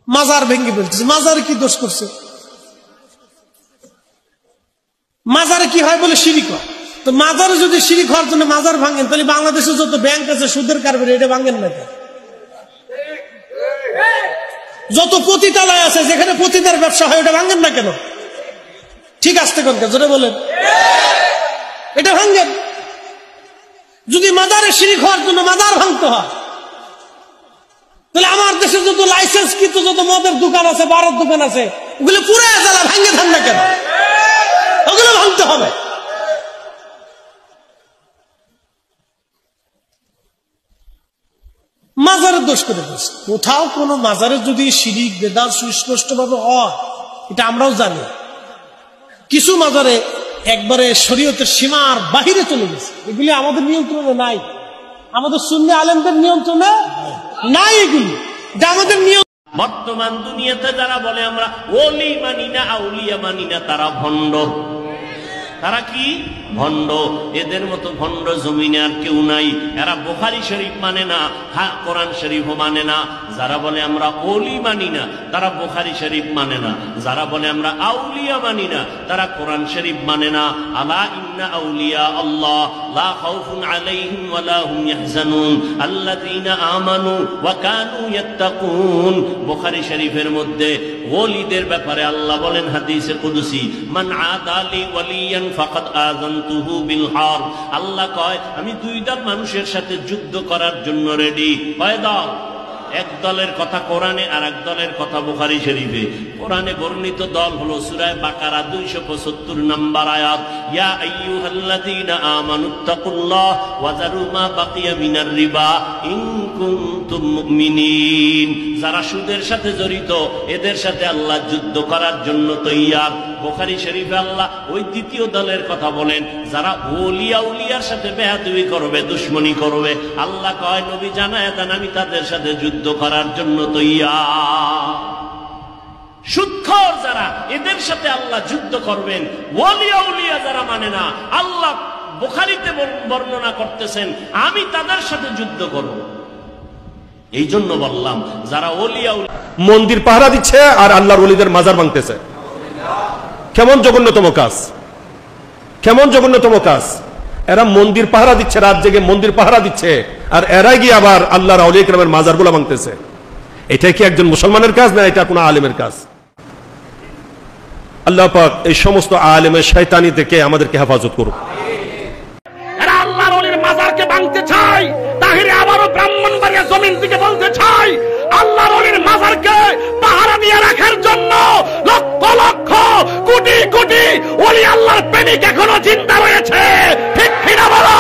মাজার ভেঙে ফেলতেছে। মাজারে কি দোষ করছে? মাজারে কি হয় বলে শিরিক হয়। তো মাজারে যদি শিরিক হওয়ার জন্য মাজার ভাঙেন, তাহলে বাংলাদেশে যত ব্যাংক আছে সুদের কারবারে এটা ভাঙেন না কেন? যত পতিতালয় আছে যেখানে পতিতার ব্যবসা হয় এটা ভাঙেন না কেন? ঠিক আসতে কোন জোরে বলেন, এটা ভাঙেন। যদি মাজারে শিরিক হওয়ার জন্য মাজার ভাঙতে হয়, তাহলে আমার দেশে যত লাইসেন্স কিন্তু যত মদের দোকান আছে, বারের দোকান আছে, ওগুলো পুরো জ্বালা ভাঙে ধান না কেন? ওগুলো ভাঙতে হবে। মাজারের দোষ করে দিচ্ছে। কোথাও কোন মাজারে যদি শিরিক বেদাত সুস্পষ্ট ভাবে হয়, এটা আমরাও জানি। কিছু মাজারে একবারে শরীয়তের সীমার বাহিরে চলে গেছে, এগুলি আমাদের নিয়ন্ত্রণে নাই, আমাদের সুন্নি আলেমদের নিয়ন্ত্রণে নাই, এগুলি এটা আমাদের নিয়ন্ত্রণ। বর্তমান দুনিয়াতে যারা বলে আমরা ওলি মানি না, আউলিয়া মানি না, তারা ভণ্ড। তারা কি ভণ্ড? এদের মতো ভণ্ড জমিনে আর কেউ নাই। এরা বুখারী শরীফ মানে না, কোরআন শরীফও মানে না। যারা বলে আমরা ওলি মানি না, তারা বুখারী শরীফ মানে না। যারা বলে আমরা আউলিয়া মানি না, তারা কোরআন শরীফ মানে না। আলা ইন্না আউলিয়া আল্লাহ লা খাউফুন আলাইহিম ওয়া লা হুম ইয়াহজানুন আল্লাযীনা আমানু ওয়া কানু ইয়াত্তাকুন। বুখারী শরীফের মধ্যে ওলিদের ব্যাপারে আল্লাহ বলেন হাদিসে কুদসি, মান আদালি ওয়ালিয়ান ফাকাদ আযানতুহু বিল হারব। আল্লাহ কয় আমি দুই দল মানুষের সাথে যুদ্ধ করার জন্য রেডি। কয় দল? এক দলের কথা কোরআনে, আর এক দলের কথা বুখারী শরীফে। কোরআনে বর্ণিত দল হলো সূরা বাকারা 275 নম্বর আয়াত, ইয়া আইয়ুহাল্লাযীনা আমানুত্তাকুল্লাহ ওয়া যারু মা বাকিয়া মিনার রিবা ইন কুনতুম মুমিনিন। যারা সুদের সাথে জড়িত এদের সাথে আল্লাহ যুদ্ধ করার জন্য তৈয়ার। বুখারী শরীফে আল্লাহ ওই দ্বিতীয় দলের কথা বলেন, যারা ওলিয়া উলিয়ার সাথে বেয়াদবি করবে, দুশমনি করবে। আল্লাহ কয় নবী জানায় দেন আমি তাদের সাথে যুদ্ধ করার জন্য তৈয়ার। সুদখোর যারা, এদের সাথে আল্লাহ যুদ্ধ করবেন। ওলিয়া উলিয়া যারা মানে না, আল্লাহ বুখারীতে বর্ণনা করতেছেন আমি তাদের সাথে যুদ্ধ করব। এই জন্য বললাম যারা ওলিয়া মন্দির পাহারা দিচ্ছে আর আল্লাহর ওলিদের মাজার ভাঙতেছে, কেমন জঘন্যতম কাজ, কেমন জঘন্যতম কাজ। এরা মন্দির পাহারা দিচ্ছে, রাত জেগে মন্দির পাহারা দিচ্ছে, আর এরা গিয়ে আবার আল্লাহর আউলিয়া কেরামের মাজারগুলো ভাঙতেছে। এটা কি একজন মুসলমানের কাজ, না এটা কোনো আলেমের কাজ? আল্লাহ পাক এই সমস্ত আলেমের শয়তানি থেকে আমাদেরকে হেফাজত করুক। এরা আল্লাহর ওলির মাজারকে ভাঙতে চায়। তাহিরে আবারও ব্রাহ্মণবাড়িয়া জমিন থেকে বলতে চাই, আল্লাহর ওলির মাজারকে পাহারা দিয়ে রাখার জন্য লক্ষ লক্ষ কোটি কোটি ওলি আল্লাহর প্রেমিক এখনো চিন্তা রয়েছে। ঠিক কিনা বলো?